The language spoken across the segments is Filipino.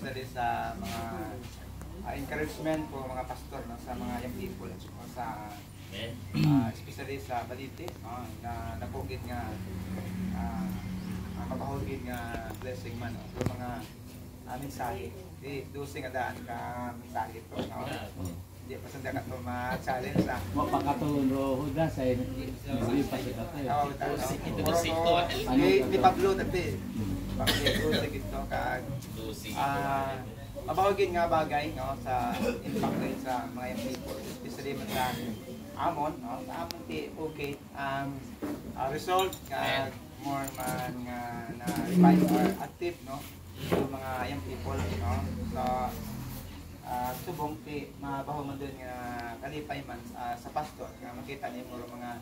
especially sa mga encouragement po mga pastor, no, sa mga young people at sa especially sa Balite, no, na napugid nga mapahugid nga blessing man, no, so mga mensahe dosing adaan ka mensahe to, no. Hindi pa sanda ka to ma-challenge sa mapakatulong roho da sa hindi pa kita tayo di Pablo dati dosing ito kag mapahugid nga bagay, no, sa impact rin sa mga young people, especially man sa amon, no, sa amon okay ang result kag more man nga na revive or active, no, so mga young people, no, so subong mabaho man doon nga kalipay man sa pastor nga makita niyo mga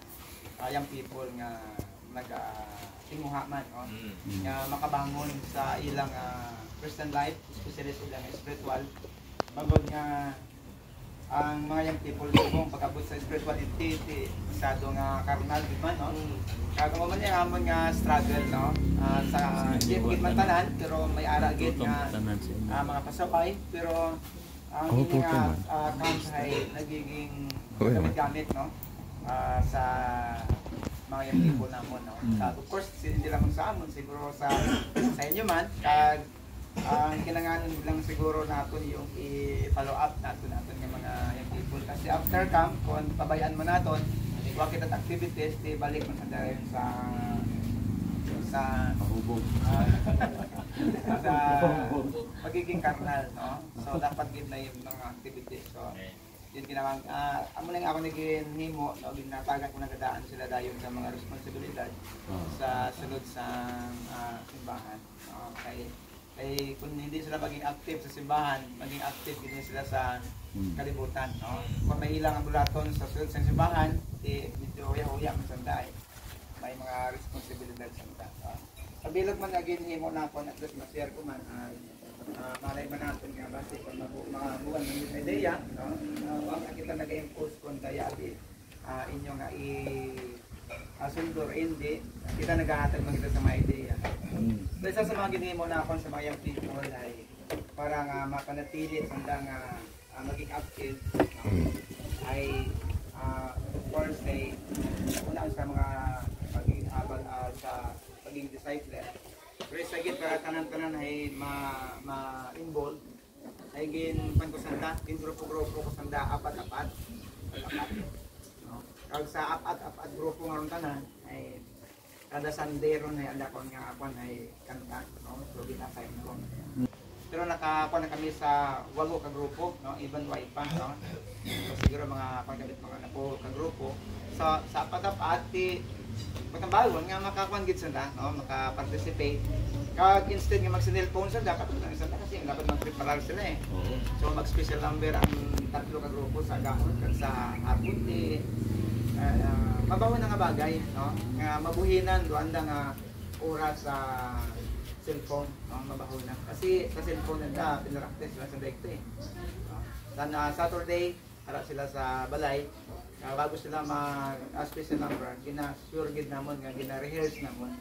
young people nga nag-tinguha man, no, nga makabangon sa ilang Christian life, especially sa ilang spiritual, magod nga ang mga young people subong pag-abot sa spirituality masyado nga carnal di man, no, kaya mo man yung amon nga struggle, no, sa git man tanan pero may ara git nga mga pasapay, pero ang hindi nga counts ay nagiging gamit, no, sa mga young people namon, no. Of course hindi lang sa amon, siguro sa inyo man, kag ang kinanganon lang siguro natin yung i-follow up natin ng mga young people, kasi after camp kung pabayaan mo natin wakit at activities di balik mo sa dayon sa hubog sa pagiging karnal, no, so dapat gid na yung mga activities, so yun ginawang amo lang ako naging himo, no, ginatagan ko nagadaan sila dayon sa mga responsibilidad sa sulod sa simbahan, no, kay kung hindi sila maging active sa simbahan, maging active din sila sa kalibutan, no. Kung may ilang ambulaton sa sulod sa simbahan, medyo huya-huya masanday. May mga responsibilidad sa mga. Sa bilog man naging himo na ako, at least ma-share ko man, malay man natin nga base kung mga buwan ng yung ideya, no. Huwag na kita nag-impose kung kaya inyo nga sundur, hindi. Kita nag-ahatag mo kita sa mga ideya. So isa sa mga ginimo na ako sa mga young people ay para nga mapanatili sanda nga maging active, ay of course ay una sa mga pagiging abal sa pagiging disciple. Pero sa gid para tanan-tanan ay ma-involve ay gin pan ko sanda, gin grupo-grupo ko sanda apat-apat. No? Kag sa apat-apat grupo nga ron tanan ay kada Sunday ron ay ala ko nga ako ay kanta, no, so ginasay ko. Pero nakakuha na kami sa 8 ka grupo, no, even white pa, no. So siguro mga pagkabit mga napo ka grupo sa apat-apat pagkambagon nga makakuan gid sila, no, maka-participate. Kag instead nga mag-cellphone sila, dapat lang sila kasi dapat mag-prepare sila eh. So mag-special number ang 3 ka grupo sa gahon kag sa hapon mabaho na nga bagay, no, nga mabuhinan doanda nga oras sa cellphone, no, mabaho na kasi sa cellphone nila pinaraktes sila sa direkto eh, no. Then Saturday harap sila sa balay, bago sila mag-special number gina-sure gid namon nga gina-rehearse namon,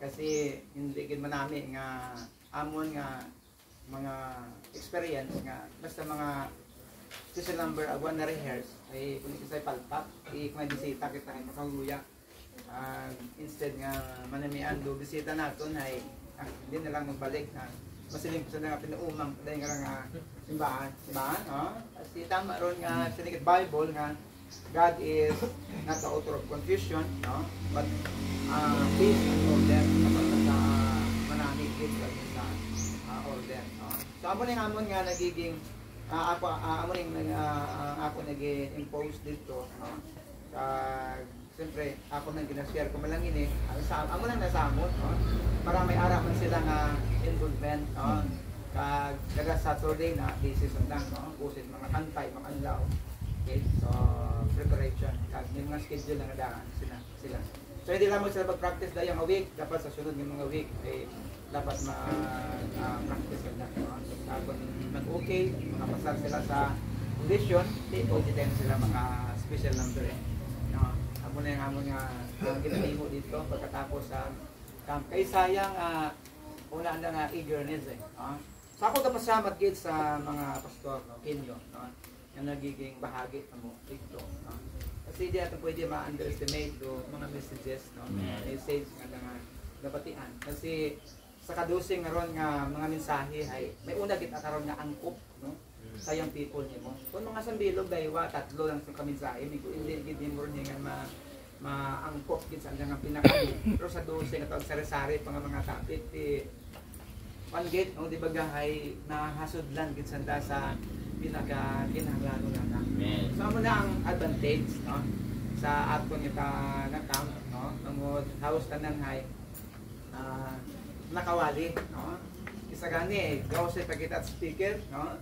kasi hindi gid manami nga amon nga mga experience nga basta mga special number agwan na rehearse ay kung isa'y palpak, kung may bisita kita ay makaguya. Instead nga manamian do bisita naton ay hindi na lang magbalik na masiling po sa nga pinuumang dahil nga simbahan, kasi tama ron nga sinikit Bible nga God is not the author of confusion, no, but peace and order, kapag sa manamig sa order, no. So amon nga nagiging ako nag-impose dito, no? Siyempre ako nang ginashare ko malangin eh, amo lang nasamot, no? Para may ara man sila nga involvement, no? Kada Saturday na busy sundang, no? Busit mga kantay, mga anlaw. Okay, so preparation, kag may mga schedule na nadaan sila. So hindi lang mo sila mag-practice dayang a week, dapat sa sunod ng mga week ay dapat ma-practice sila, no? Kung nag-okay, makapasal sila sa audition, di pwede din sila mga special number eh, no? Amo na yung amon nga ginahimo dito pagkatapos sa camp. Kay sayang una nga eagerness eh, no? So ako kapasalamat gid sa mga pastor no inyo no nga nagiging bahagi kamo dito no. Kasi di ato pwede ma-underestimate do mga messages no, message nga nabatian. Kasi sa kadusing ngaron nga mga mensahe ay may una gid karon nga angkop no sayang people nimo. Kung mga sambilog daywa tatlo lang sa kamensahe, hindi gid mo rin nga maangkop gid sa nga pinaka. Pero sa dusing nga tawag sari-sari mga topic panggit no di ba gahay nahasudlan gid sanda sa pinaka kinahanglan na. So mo na ang advantage no sa aton ita nga camp no tungod house tanan hay nakawali no isa gani gaw sa pagkita at speaker no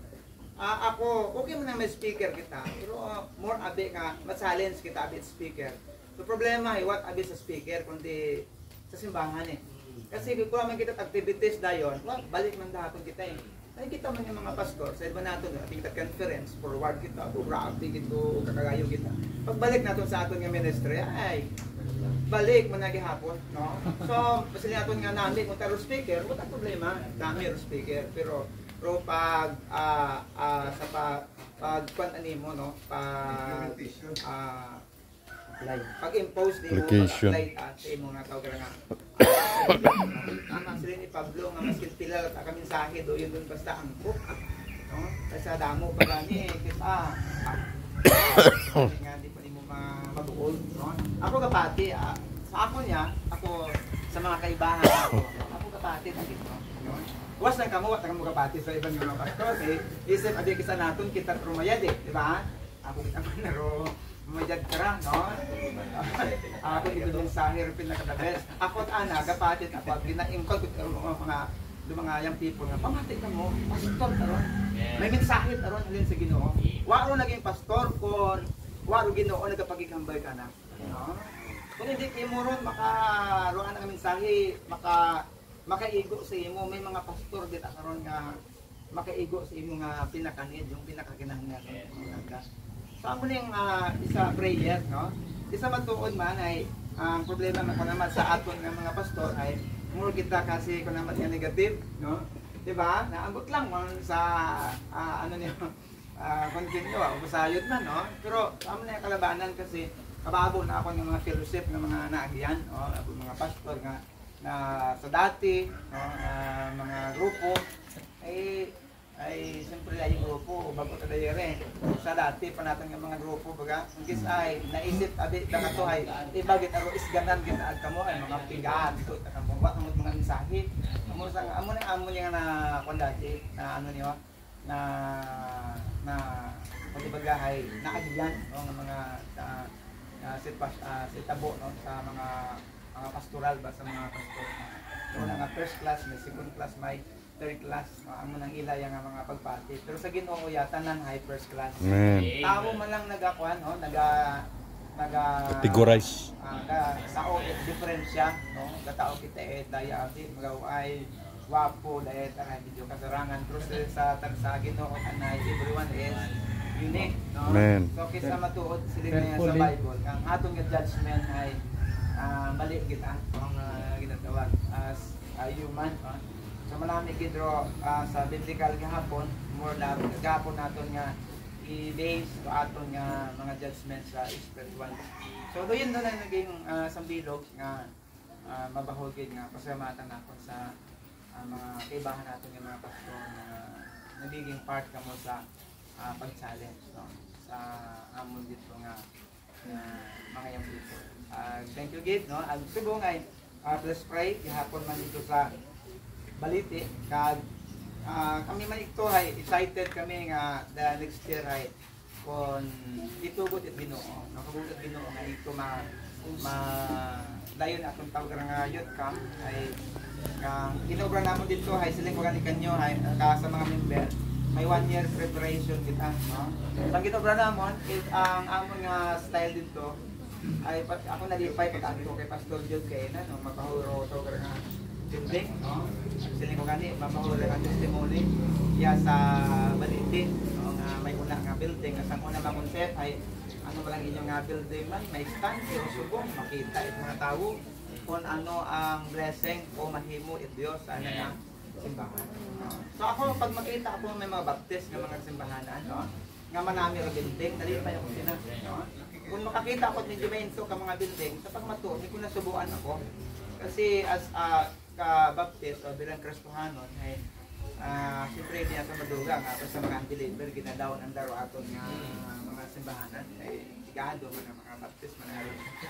ako okay man na may speaker kita pero more abi nga ma-challenge kita abi speaker. So problema ay what abi sa speaker kundi sa simbahan kasi kung man kita activities dayon balik man dahapon kita nakikita man yung mga pastor sa iba nato nga kita conference forward kita grabe gito kakagayo kita pagbalik nato sa aton nga ministry ay balik man gihapon no so basta naton nga nami kung taro speaker wala problema dami ro speaker pero pag sa pag animo no pag-impose din mo pag-apply sa imo nga tawag nga tama sila ni Pablo nga maskin pila ka mensahe do yun dun basta ang book no kasi damo pa gani kita nga di pa nimo mabuol no ako kapati sa ako niya ako sa mga kaibahan ako kapati dito no was lang kamo kapati sa ibang mga pastor isip abi kisa naton kita trumayad di ba ako kita manaro Mayad kara, no? Ako ito yung sahir pinaka-the-best. Ako at ana, gapatit ako, ginaingkol ko mga young people nga, pamati ka mo, pastor karon. May mensahit aron halin sa Ginoo. Waro naging pastor kon waro Ginoo nagapagigambay ka na. No? Kung hindi mo ron makaroon ng mensahe, makaigo sa imo, may mga pastor dito karon nga makaigo sa imo nga pinakanid, yung pinakakinahanglan. So ako yung isa prayer, no? Isa matuod man ay ang problema ko naman sa aton nga mga pastor ay more kita kasi ko naman nga negative, no? 'Di ba? Naabot lang man sa ano niyo continue o sayod man, no? Pero amo na yung kalabanan kasi kababo na ako ng mga fellowship ng mga naagian, no? Mga pastor nga na sa dati, no? Mga grupo ay siyempre ay grupo bago ta dayere sa dati pa natin nga mga grupo baga ngis ay naisip abi da to ay ibagit aro isganan kita ad kamo ay mga pigaan to ta kamo wa kamo mga mensahe amo nga na kon dati na ano niyo na pagbaga ay naagian no nga mga tabo no sa mga pastoral ba sa mga pastor no nga first class may second class may third class, amo nang ila yang mga pagpati. Pero sa Ginoo yata nan high first class. Tao man lang nagakuan, no, categorize. Sao diferensya, no, katao kita daya abi magaway wapo daya tanay video kasarangan pero sa Ginoo anay everyone is unique, no. Amen. So kisa matuod sila nga sa Bible, ang atong judgment ay balik kita ang ginatawag as human, so marami gidro sa biblical gahapon more na gahapon naton nga i-base to aton nga mga judgments sa spiritual. So doon na naging sambilog nga mabahogid nga pasalamatan naton sa mga kaibahan naton nga mga pastor na nagiging part kamo sa pag-challenge, no, sa amon dito nga mga young people. Thank you gid, no. Ang subong ay let's pray gihapon man dito sa baliti kag kami man ito ay excited kami nga the next year ay kon itugot it Ginoo, nakabugat Ginoo nga ito dayon atong tawag nga youth camp ay ginobra namon dito ay siling organic kanyo ay sa mga member may 1 year preparation kita, no. Sa ginobra namon is ang amon nga style dito ay ako nalipay pag ko kay Pastor Jude kay na no mapahuro to nga building, no? Siling ko gani mapahuro ang testimony ya sa baliti, no, nga may una nga building sa una nga concept ay ano ba lang inyong nga building man may stand pero subong makita it mga tawo kung ano ang blessing o mahimo it Dios ana nga simbahan. So ako, pag makita ako may mga baptist ng mga simbahanan, no? Nga manami ra building, nalipay ako sila. No? Kung makakita ako ni Jumento ka mga building, sa pagmato, hindi ko nasubuan ako. Kasi as a ka-baptist o bilang Kristohanon, ay siyempre hindi sa maduga nga sa mga unbeliever, ginadaw ng daro aton nga mga simbahanan. Ay sigado man ang mga baptist,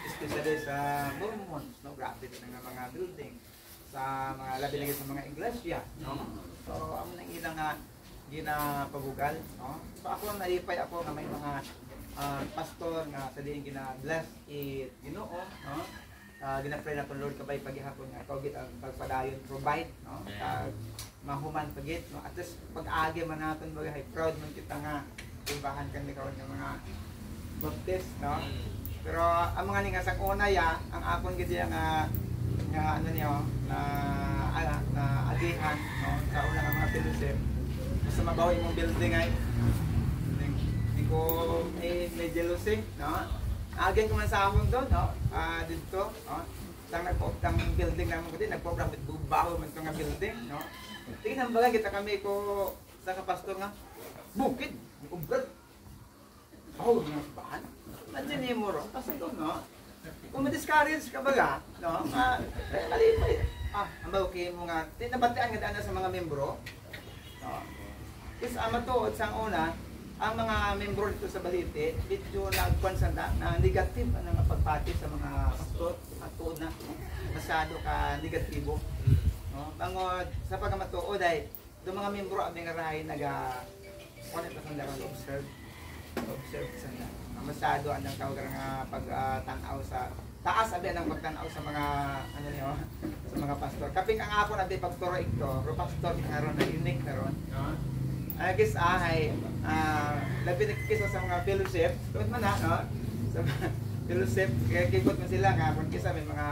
especially sa Mormons, no? Grabe din ang mga building. Sa mga labi lagi sa mga iglesia, no? So, amo nang ilang ginapabugal, no? So ako nalipay ako na may mga pastor nga sa diin gina-bless it, Ginoo, no? Gina-pray na Lord kabay paghihapon nga kawgit ang pagpadayon provide, no? Mahuman pagit, no? At least pag-agi man naton bagay proud man kita nga ibahan kami karon nga mga baptist, no? Pero ang mga ninga sang una ya, ang akon gid nga ano niyo na agihan, no? Sa una nga mga fellowship basta mabawi mong building ay hindi ko may jealousy, no? Again ko man sa amon doon, no? Dito, no? Sang nagpo-tang building naman ko din, nagpo-profit bubaho man nga building, no? Tingnan ba kita kami ko sa kapastor nga bukid, ubrad. Oh, mga bahan. Nandiyan mo ron, kasi doon, no? Kung ma-discourage ka baga, no? Kalipay. Ang okay mo nga, tinabatian nga daan sa mga membro, no? Is matuod sang una, ang mga membro dito sa Balite, dito nagkonsanda na negative ang pagpati sa mga pastor, matuod na, masyado ka negatibo. No? Bangod, sa pagkamatuod ay, doon mga membro ang mga rahay kunin pa sanda kang observe sanda. Masyado ang tawag nga pagtanaw sa taas abi ang pagtanaw sa mga ano niyo sa mga pastor. Kaping ang ako na di pagturo ito, ro pastor karon na unique karon. I guess ay labi nakikisa sa mga fellowship, tuod man no? Sa fellowship kaya kibot man sila nga kung kisa may mga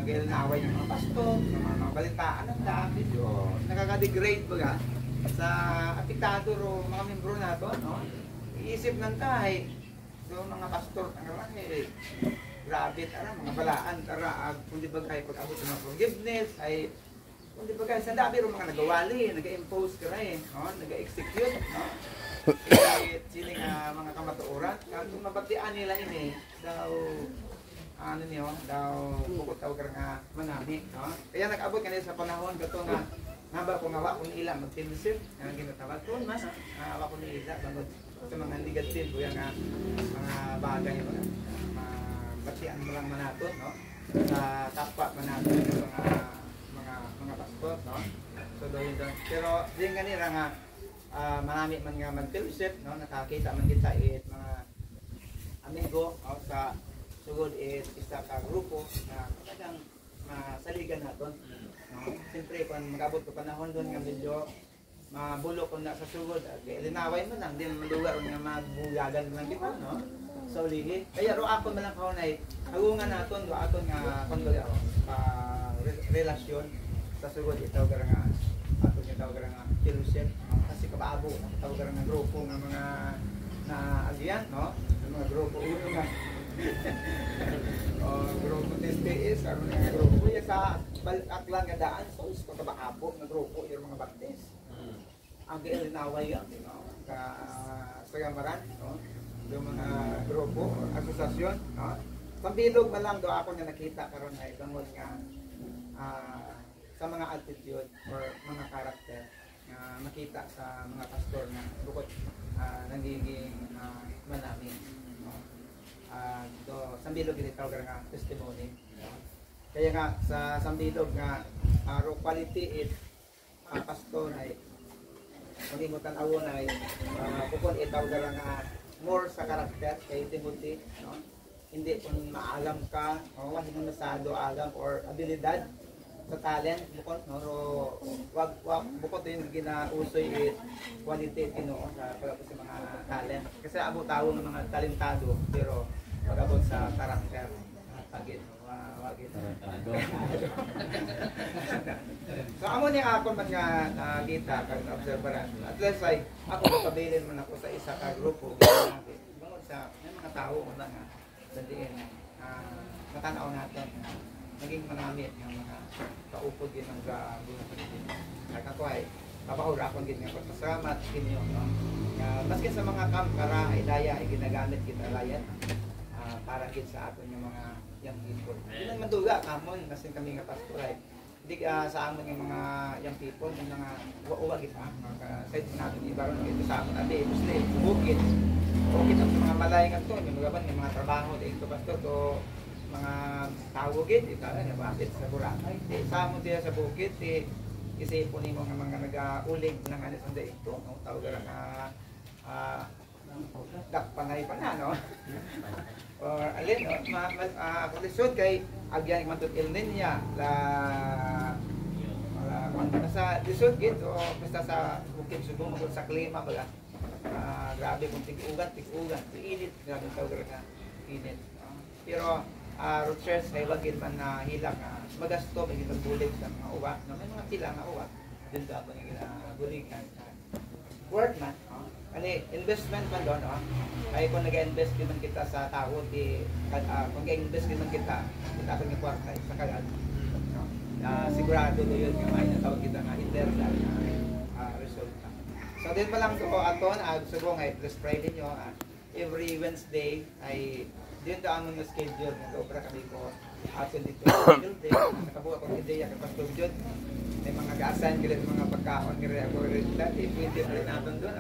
gayl na away yung mga pastor, mga balitaan ng daan medyo nakaka-degrade baga sa apektado ro mga membro nato, no? Iisip nang tahay so mga pastor ang rahe grabe tara mga balaan tara kundi bagay pag-abot sa mga forgiveness ay kundi bagay sa dami ro mga nagawali naga-impose ka rin, no? Naga-execute, no? Sila nga mga kamatuoran kung mabatian nila ini daw ano niyo daw bukod taw nga manami, no? Kaya nag-abot kanila sa panahon kato nga naba ko nga kung ila mag-fellowship nga ginatawag tuon man awa ko ni ila bangod sa mga negative o yung mga bagay mga batian mo lang manaton, no? Sa kapwa manaton yung mga pastor, no? So doon doon. Pero din ganira nga marami man nga mag-fellowship, no? Nakakita man kita mga amigo o sa sugod isa ka grupo na talagang masaligan naton, no? Siyempre kung mag-abot ko panahon doon nga medyo mabulo ko na sa sugod linaway mo lang din malugar nga magbuyagan lang kita, no? So ligi kaya ro ako man lang kaunay agungan naton do aton nga kondoya relasyon sa sugod itaw gara nga aton itaw gara nga fellowship, kasi kabaabo itaw gara nga grupo nga mga na agian, no? Mga grupo uno nga grupo TSPS karon nga grupo ya sa aklan nga daan so is kabaabo nga grupo yung mga baptist ang gilinaway yan, no? Sa Gamaran, no? Yung mga grupo, asosasyon, no? Pambilog man lang do ako nga nakita karon ay bangod nga sa mga attitude or mga karakter na makita sa mga pastor na bukod nagiging manami, no? Do sambilog gid tawag nga testimony, no? Kaya nga sa sambilog nga quality it pastor ay mangimutan awon ay bukod itaw dala nga more sa karakter kay Timothy, no? Hindi kung maalam ka o hindi masado alam or abilidad sa talent bukod, no? Wag bukod yung ginausoy quality Ginoo sa pagabot sa mga talent kasi abot tawo ng mga talentado pero pagabot sa karakter agit wagit. So amo ni ako man nga nakita kag obserbaran. At least like ako pabilin man ako sa isa ka grupo ginamit. Bangod sa may mga tao man nga sa diin matanaw natin naging manami ng mga kaupod din ng buong Pilipinas. At ako ay papahurapon din nga pasalamat kinyo, no? Maski sa mga kamkara ay daya ay ginagamit kita layan para gid sa aton yung mga young people. Hindi naman duga kamon kasi kami nga pastor ay hindi sa amon yung mga young people, yung mga uwa kita, kahit natin ibaron dito sa amon abi, Muslim, bukid. Okay sa mga malay nga to, yung mga trabaho dito pastor to mga tawagid, ito na bakit sa Boracay. Sa amon diya sa bukid, isipon nimo nga mga nag-ulig ng anis ang dito, no? Tawag na dakpanay pa na, no? Or alin, no? Ako lisod kay agyan matut il niya la sa lisod gid o basta sa bukid Subo magud sa klima baga. Grabe kung tig-ugan, init, grabe tawag na init. Pero Rochers kay wagid man na hilang magasto may ginabulig sa mga uwa, no? May mga pila nga uwa din sa ato nga ginabuligan. Work man, ani investment man doon, ay kung nag-invest din man kita sa tao di kung nag-invest din man kita sa nga kwarta sa kagad, no? Sigurado do yun nga may natawag kita nga internal resulta. So din pa lang to aton gusto ko nga plus Friday nyo every Wednesday ay din ta amon na schedule nga obra kami ko atin dito building nakabuo ako ideya kay Pastor John may mga gaasan gila mga pagkaon gila ako dati pwede rin natin doon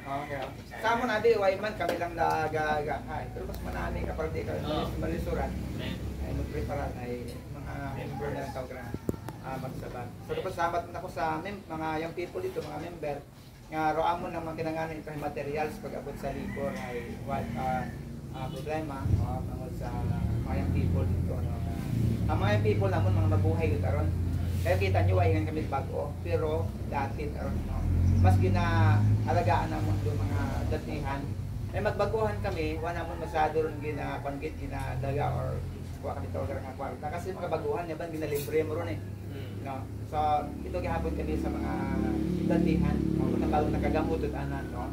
okay. Sa amon adi wayman kami lang nagaga pero mas manani ka para di ka malisuran ay magpreparan ay mga member na lang tawag na magsabat. So salamat na ako sa mga young people dito, mga member nga roamon naman kinanganan ito materials pag abot sa libor ay what problema tungkol sa mga young people dito, no? Ang mga young people naman mga mabuhay dito aron. Kaya kita nyo ay nga kami bago pero dati aron, no? Mas ginaalagaan namon do mga datihan ay magbaguhan kami wala namon masyado ron ginapanggit ginadaga or kuha kami tawag nga kwarta kasi mga baguhan yaban ginalibre mo ron no? So ito gihapon kami sa mga datihan mga bagong nakagamutot anan, no?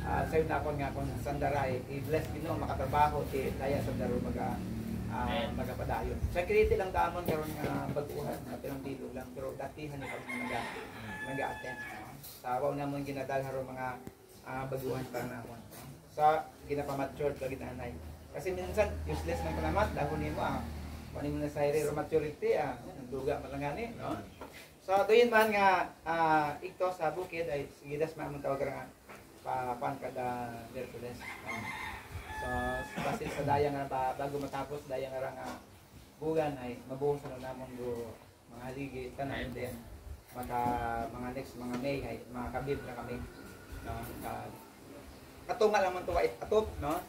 Sa'yo na ako nga kung sandaray i-bless din no makatrabaho ti daya sandaro magapadayon. Sa kriti lang damon karon nga baguhan pero dito lang pero datihan ni kami nag-attend, no? Sa awaw namon ginadalharo mga baguhan para namon. So ginapamature pag ginanay. Kasi minsan useless man kalamat dahon nimo kunin mo na sa ire maturity duga malangani, no? So doon man nga ito sa bukid ay sigidas man tawag nga pan kada Merkules. So kasi sa daya nga bago matapos daya nga bugan ay mabuhos na namon do mga haligi tanan din mga next mga May ay mga kabib na kami, no? Katunga lang man to atop, no?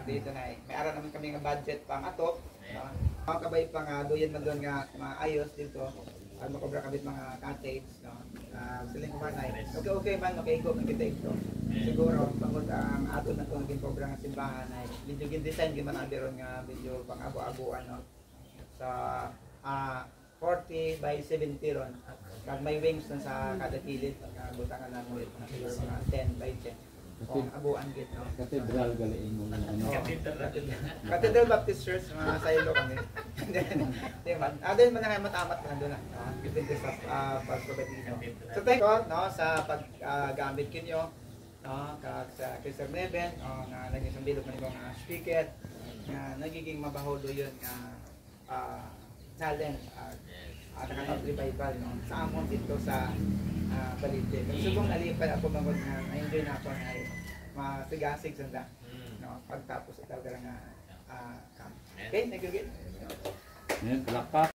Dito na may ara naman kami nga budget pang atop, no? Mga kabay pa nga doon man doon nga maayos dito at makobra kabit mga cottage, no? Siling ko man ay okay man go kita ito siguro pangod ang ato na itong ginpobra nga simbahan ay medyo gin-design giman ron nga medyo pang abo-aboan, no? Sa 40 by 70 ron kag may wings na sa kada kilid butangan na mo siguro mga 10 by 10 kung abuan git, no? Cathedral galiin mo na ano. Cathedral Baptist Church mga saylo kami. Diba? Adin man nga matamat na doon depende sa pagprobetino. So thank God, no, sa paggamit kinyo, no, kag sa Sir Neven, nga naging sambilog man mga speaker nga nagiging mabahodo yun nga challenge at revival, no, sa amon dito sa Balite. Subong nalipad ako mangod nga na-enjoy na ako ay masigasig sanda, no, pagtapos itaw nga camp. Okay, thank you again. Lapak.